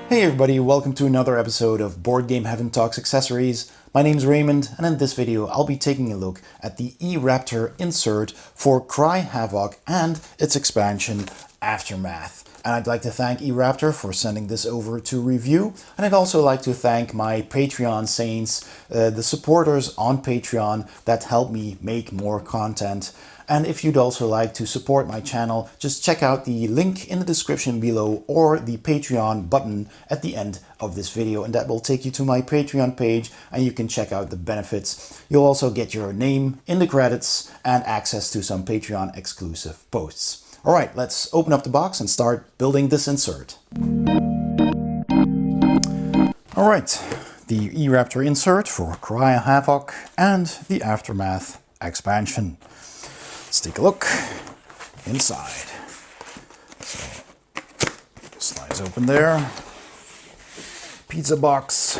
Hey everybody, welcome to another episode of Board Game Heaven Talks Accessories. My name's Raymond, and in this video I'll be taking a look at the e-Raptor insert for Cry Havoc and its expansion Aftermath. And I'd like to thank e-Raptor for sending this over to review, and I'd also like to thank my Patreon saints, the supporters on Patreon that help me make more content. And if you'd also like to support my channel, just check out the link in the description below or the Patreon button at the end of this video, and that will take you to my Patreon page and you can check out the benefits. You'll also get your name in the credits and access to some Patreon exclusive posts. All right, let's open up the box and start building this insert. All right, the e-Raptor insert for Cry Havoc and the Aftermath expansion. Let's take a look inside. So, slides open there. Pizza box.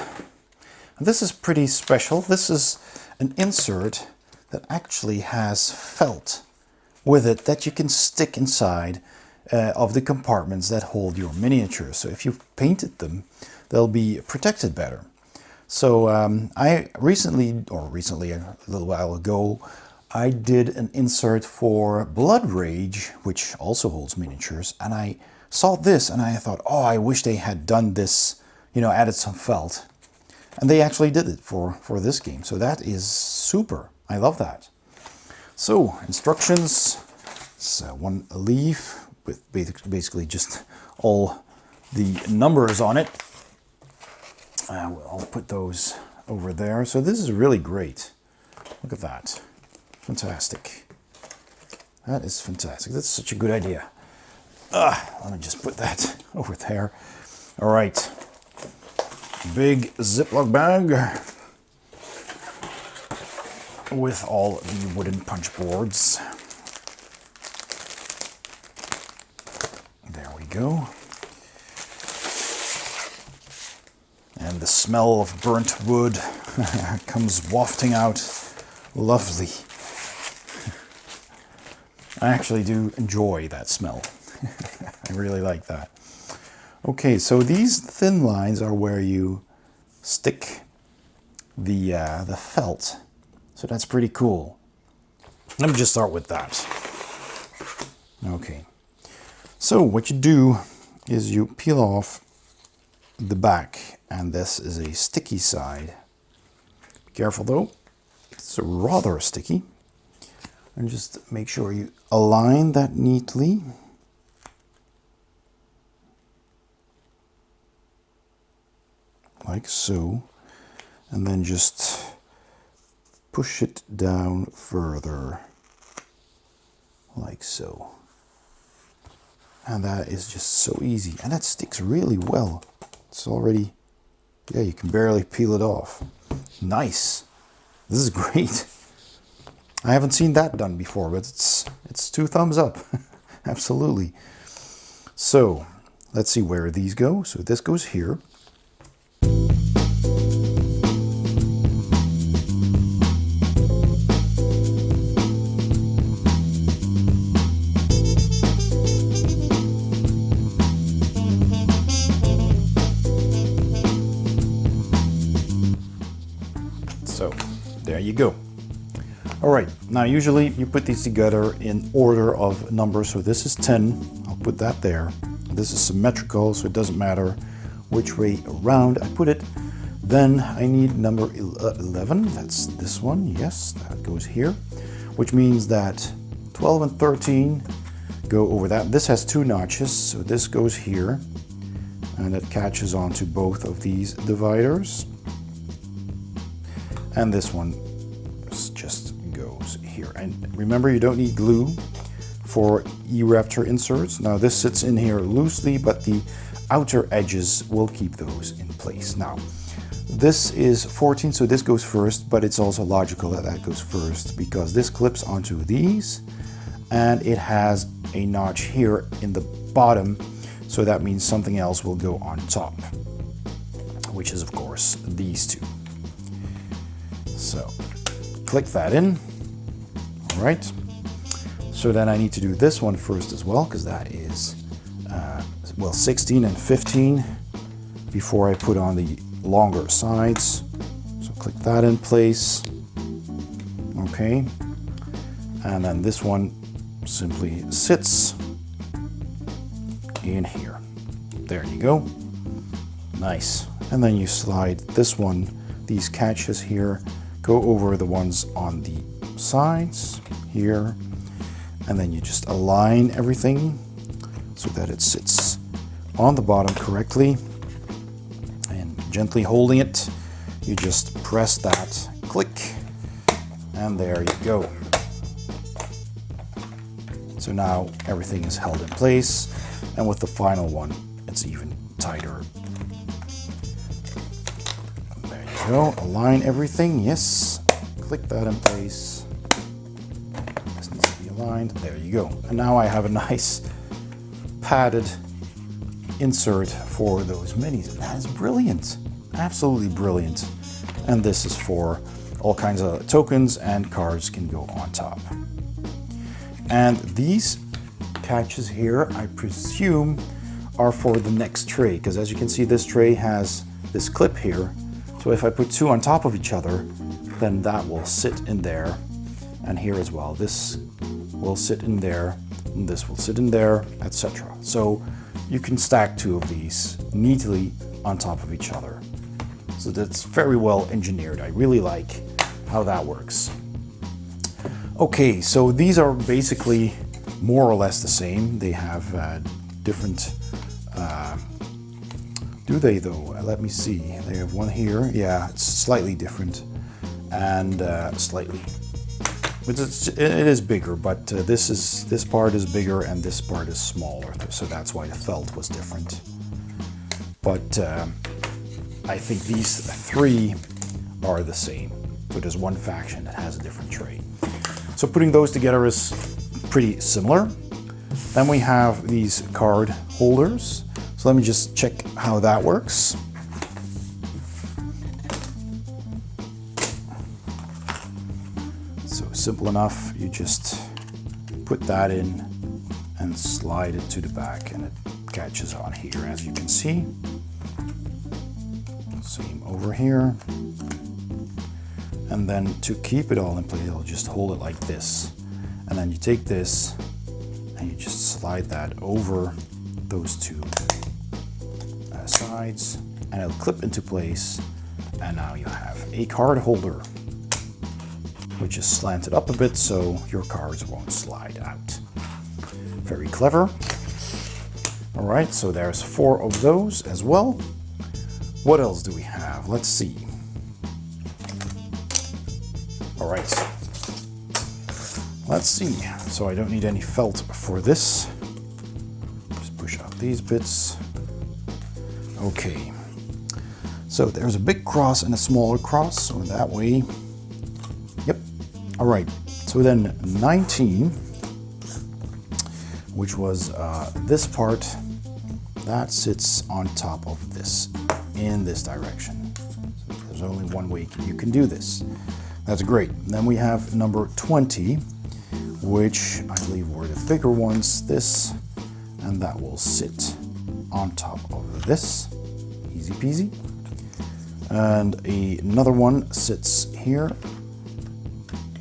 And this is pretty special. This is an insert that actually has felt with it that you can stick inside of the compartments that hold your miniatures. So if you've painted them, they'll be protected better. So I recently, a little while ago, I did an insert for Blood Rage, which also holds miniatures, and I saw this and I thought, oh, I wish they had done this, added some felt. And they actually did it for this game. So that is super. I love that. So, instructions. It's one leaf with basically just all the numbers on it. I'll put those over there. So this is really great. Look at that. Fantastic. That is fantastic. That's such a good idea. Let me just put that over there. All right. Big Ziploc bag with all the wooden punch boards. There we go. And the smell of burnt wood comes wafting out. Lovely. I actually do enjoy that smell. I really like that. Okay, so these thin lines are where you stick the felt. So that's pretty cool. Let me just start with that. Okay. So what you do is you peel off the back, and this is a sticky side. Be careful though, it's rather sticky. And just make sure you align that neatly. Like so. And then just push it down further. Like so. And that is just so easy. And that sticks really well. It's already, yeah, you can barely peel it off. Nice. This is great. I haven't seen that done before, but it's 2 thumbs up. Absolutely. So let's see where these go. So this goes here. So there you go. All right, now usually you put these together in order of numbers. So this is 10, I'll put that there. This is symmetrical, so it doesn't matter which way around I put it. Then I need number 11, that's this one, yes, that goes here. Which means that 12 and 13 go over that. This has 2 notches, so this goes here. And it catches onto both of these dividers. And this one just goes here. And remember, you don't need glue for e-Raptor inserts. Now this sits in here loosely, but the outer edges will keep those in place. Now this is 14, so this goes first, but it's also logical that that goes first because this clips onto these and it has a notch here in the bottom, so that means something else will go on top, which is of course these two. So click that in. All right. So then I need to do this one first as well, because that is, well, 16 and 15 before I put on the longer sides. So click that in place. Okay. And then this one simply sits in here. There you go. Nice. And then you slide this one, these catches here, go over the ones on the sides here, and then you just align everything so that it sits on the bottom correctly. And gently holding it, you just press that, click, and there you go. So now everything is held in place, and with the final one, it's even tighter. There you go, align everything, yes. Click that in place. This needs to be aligned, there you go. And now I have a nice padded insert for those minis. That is brilliant, absolutely brilliant. And this is for all kinds of tokens and cards can go on top. And these catches here, I presume, are for the next tray, because as you can see, this tray has this clip here. So if I put two on top of each other, then that will sit in there, and here as well. This will sit in there, and this will sit in there, etc. So you can stack two of these neatly on top of each other. So that's very well engineered. I really like how that works. Okay, so these are basically more or less the same. They have different, do they though? Let me see. They have one here. Yeah, it's slightly different and slightly, it is bigger, but this part is bigger and this part is smaller. So that's why the felt was different. But I think these three are the same. So there's one faction that has a different tray. So putting those together is pretty similar. Then we have these card holders. So let me just check how that works. So simple enough, you just put that in and slide it to the back and it catches on here, as you can see. Same over here. And then to keep it all in place, I'll just hold it like this. And then you take this and you just slide that over those two sides and it'll clip into place. And now you have a card holder, which is slanted up a bit so your cards won't slide out. Very clever. All right, so there's 4 of those as well. What else do we have? Let's see. All right, let's see. So I don't need any felt for this. Just push out these bits. Okay. So there's a big cross and a smaller cross, so that way. Yep. All right. So then 19, which was this part, that sits on top of this in this direction. So there's only one way you can do this. That's great. Then we have number 20, which I believe were the bigger ones, this, and that will sit on top of this. Easy peasy. And another one sits here.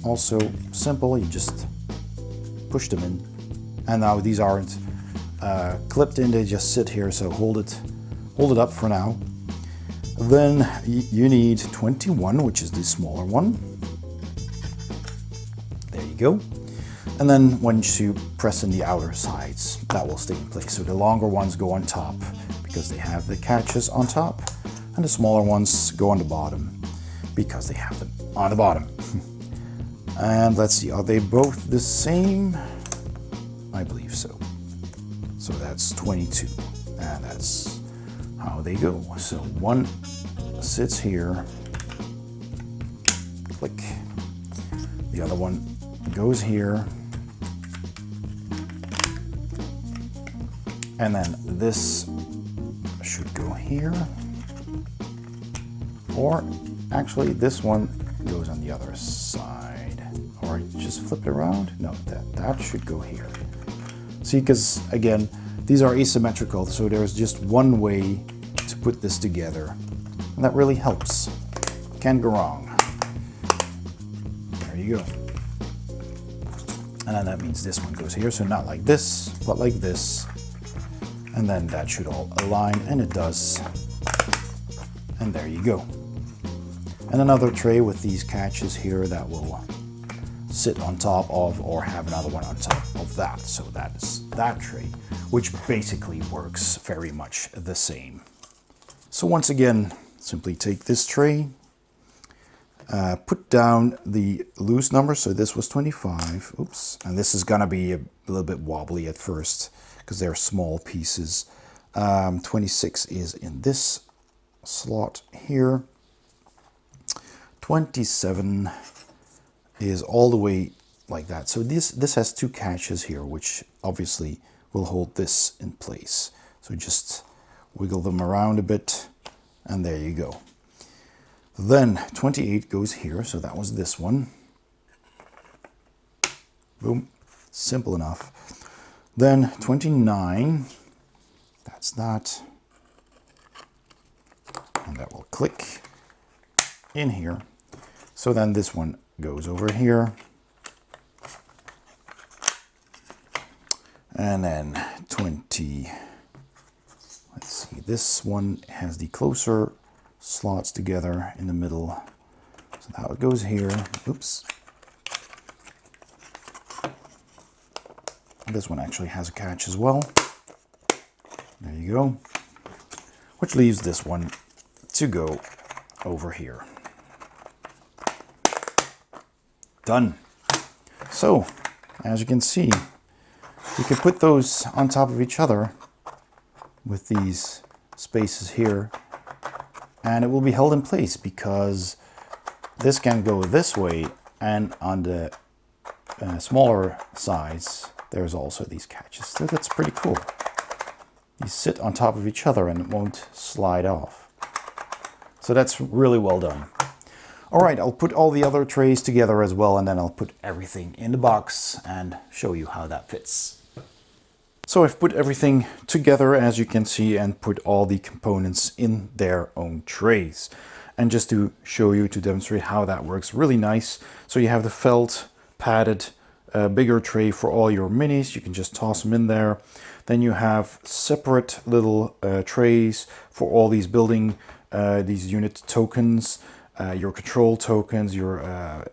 Also simple, you just push them in. And now these aren't clipped in, they just sit here, so hold it up for now. Then you need 21, which is the smaller one. There you go. And then once you press in the outer sides, that will stay in place. So the longer ones go on top because they have the catches on top, and the smaller ones go on the bottom because they have them on the bottom. And let's see, are they both the same? I believe so. So that's 22, and that's how they go. So one sits here, click. The other one goes here, and then this should go here, or actually this one goes on the other side, or just flip it around. No, that should go here. See, because again, these are asymmetrical, so there's just one way to put this together. And that really helps. Can't go wrong. There you go. And then that means this one goes here, so not like this, but like this. And then that should all align, and it does. And there you go. And another tray with these catches here that will sit on top of, or have another one on top of that. So that is that tray, which basically works very much the same. So once again, simply take this tray, put down the loose number. So this was 25. Oops. And this is going to be a little bit wobbly at first because they're small pieces. 26 is in this slot here. 27 is all the way like that. So this has two catches here, which obviously will hold this in place. So just wiggle them around a bit, and there you go. Then 28 goes here, so that was this one. Boom, simple enough. Then 29, that's that. And that will click in here. So then this one goes over here. And then 20, let's see, this one has the closer slots together in the middle. So how it goes here. Oops. This one actually has a catch as well. There you go. Which leaves this one to go over here. Done. So, as you can see, you can put those on top of each other with these spaces here, and it will be held in place because this can go this way, and on the smaller sides there's also these catches. So that's pretty cool. These sit on top of each other and it won't slide off. So that's really well done. All right, I'll put all the other trays together as well, and then I'll put everything in the box and show you how that fits. So I've put everything together, as you can see, and put all the components in their own trays. And just to show you, to demonstrate how that works, really nice. So you have the felt padded bigger tray for all your minis. You can just toss them in there. Then you have separate little trays for all these building, these unit tokens, your control tokens, your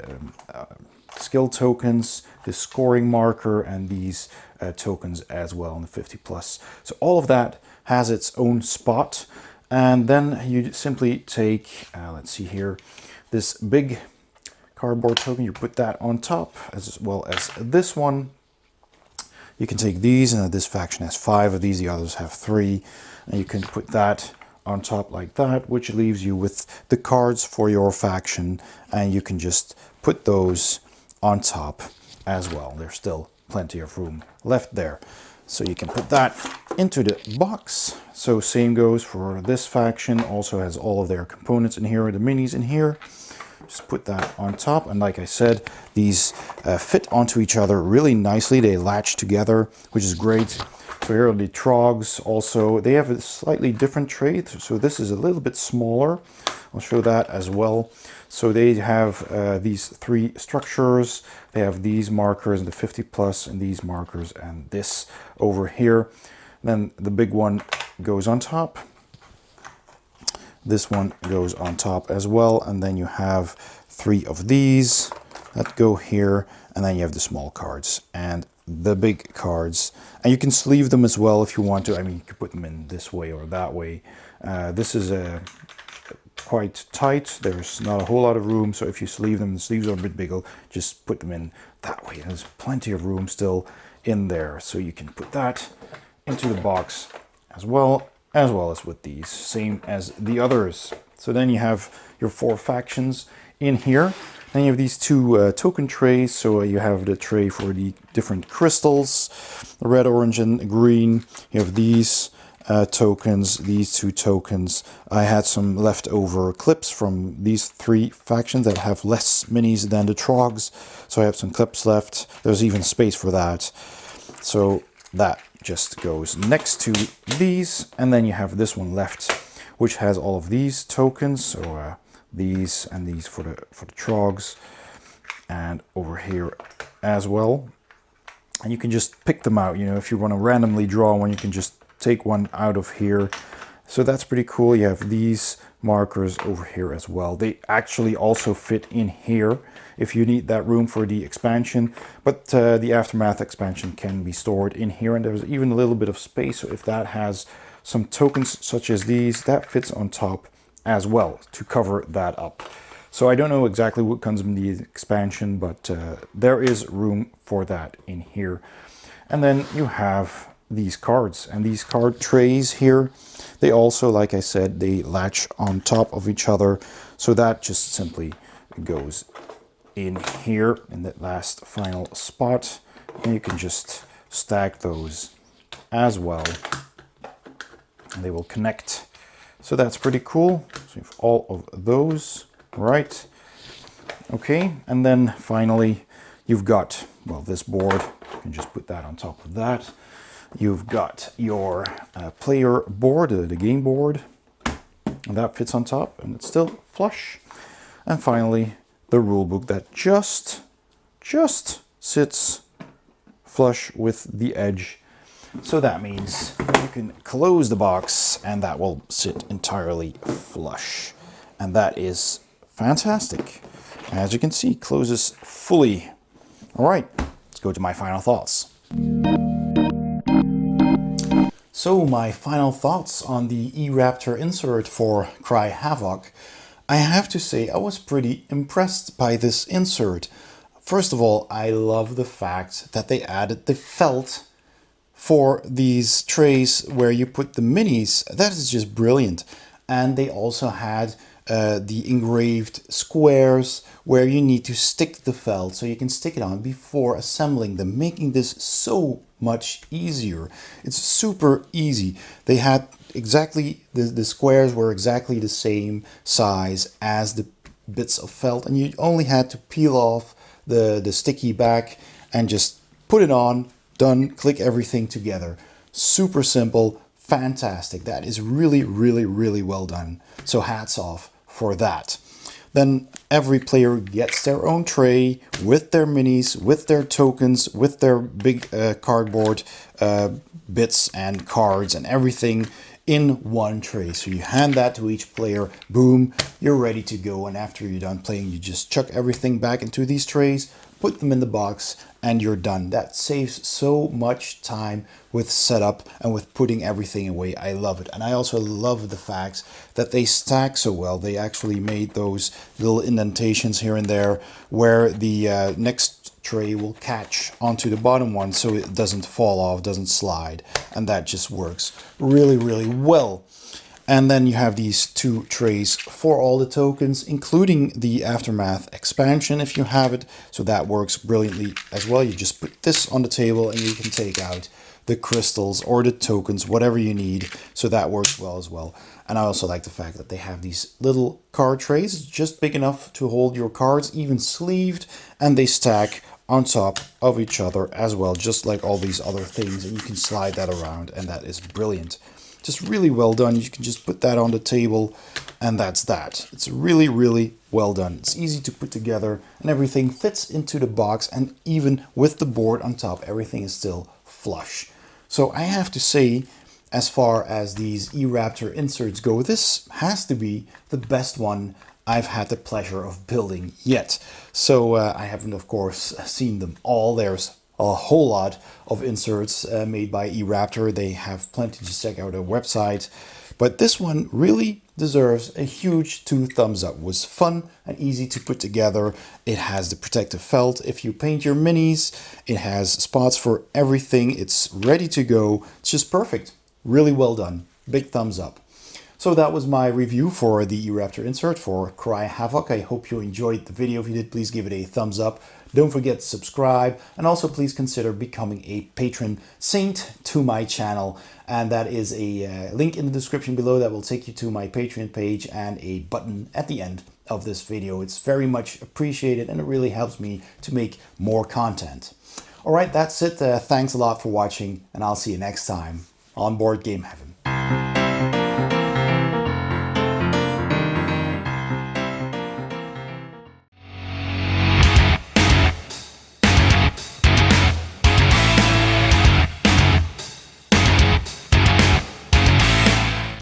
skill tokens, the scoring marker, and these tokens as well in the 50 plus. So all of that has its own spot. And then you simply take, let's see here, this big cardboard token, you put that on top, as well as this one. You can take these, and this faction has 5 of these, the others have 3, and you can put that on top like that, which leaves you with the cards for your faction, and you can just put those on top as well. There's still plenty of room left there. So you can put that into the box. So same goes for this faction, also has all of their components in here, the minis in here. Just put that on top, and like I said, these fit onto each other really nicely. They latch together, which is great. So here are the trogs also. They have a slightly different tray, so this is a little bit smaller. I'll show that as well. So they have these 3 structures. They have these markers, the 50 plus, and these markers, and this over here. Then the big one goes on top. This one goes on top as well, and then you have 3 of these that go here, and then you have the small cards and the big cards, and you can sleeve them as well if you want to. I mean, you could put them in this way or that way. This is quite tight. There's not a whole lot of room, so if you sleeve them, the sleeves are a bit bigger, just put them in that way. There's plenty of room still in there, so you can put that into the box as well as with these, same as the others. So then you have your 4 factions in here. Then you have these 2 token trays. So you have the tray for the different crystals, the red, orange, and green. You have these tokens, these 2 tokens. I had some leftover clips from these 3 factions that have less minis than the trogs. So I have some clips left. There's even space for that. So that just goes next to these, and then you have this one left, which has all of these tokens. So these and these for the trogs, and over here as well. And you can just pick them out. You know, if you want to randomly draw one, you can just take one out of here. So that's pretty cool. You have these markers over here as well. They actually also fit in here if you need that room for the expansion, but the Aftermath expansion can be stored in here, and there's even a little bit of space. So if that has some tokens such as these, that fits on top as well to cover that up. So I don't know exactly what comes in the expansion, but there is room for that in here. And then you have these cards, and these card trays here, they also, like I said, they latch on top of each other. So that just simply goes in here in that last final spot, and you can just stack those as well, and they will connect. So that's pretty cool. So you have all of those, right? Okay, and then finally you've got, well, this board. You can just put that on top of that. You've got your player board, the game board, and that fits on top, and it's still flush. And finally, the rule book that just sits flush with the edge. So that means you can close the box, and that will sit entirely flush. And that is fantastic. As you can see, closes fully. All right, let's go to my final thoughts. So my final thoughts on the e-Raptor insert for Cry Havoc. I have to say I was pretty impressed by this insert. First of all, I love the fact that they added the felt for these trays where you put the minis. That is just brilliant. And they also had the engraved squares where you need to stick the felt so you can stick it on before assembling them, making this so much easier. It's super easy. They had exactly, the squares were exactly the same size as the bits of felt, and you only had to peel off the sticky back and just put it on, done, click everything together. Super simple, fantastic. That is really, really, really well done. So hats off for that. Then every player gets their own tray with their minis, with their tokens, with their big cardboard bits and cards and everything in one tray. So you hand that to each player, boom, you're ready to go. And after you're done playing, you just chuck everything back into these trays, put them in the box, and you're done. That saves so much time with setup and with putting everything away. I love it. And I also love the fact that they stack so well. They actually made those little indentations here and there where the next tray will catch onto the bottom one so it doesn't fall off, doesn't slide. And that just works really, really well. And then you have these two trays for all the tokens, including the Aftermath expansion if you have it. So that works brilliantly as well. You just put this on the table and you can take out the crystals or the tokens, whatever you need. So that works well as well. And I also like the fact that they have these little card trays, just big enough to hold your cards, even sleeved, and they stack on top of each other as well, just like all these other things. And you can slide that around, and that is brilliant. Just really well done. You can just put that on the table, and that's that. It's really, really well done. It's easy to put together, and everything fits into the box, and even with the board on top, everything is still flush. So I have to say, as far as these e-Raptor inserts go, this has to be the best one I've had the pleasure of building yet. So I haven't, of course, seen them all. There's a whole lot of inserts made by e-Raptor. They have plenty to check out their website. But this one really deserves a huge 2 thumbs up. It was fun and easy to put together. It has the protective felt if you paint your minis. It has spots for everything. It's ready to go. It's just perfect. Really well done. Big thumbs up. So that was my review for the e-Raptor insert for Cry Havoc. I hope you enjoyed the video. If you did, please give it a thumbs up. Don't forget to subscribe, and also please consider becoming a patron saint to my channel. And that is a link in the description below that will take you to my Patreon page and a button at the end of this video. It's very much appreciated, and it really helps me to make more content. All right, that's it. Thanks a lot for watching, and I'll see you next time on Board Game Heaven.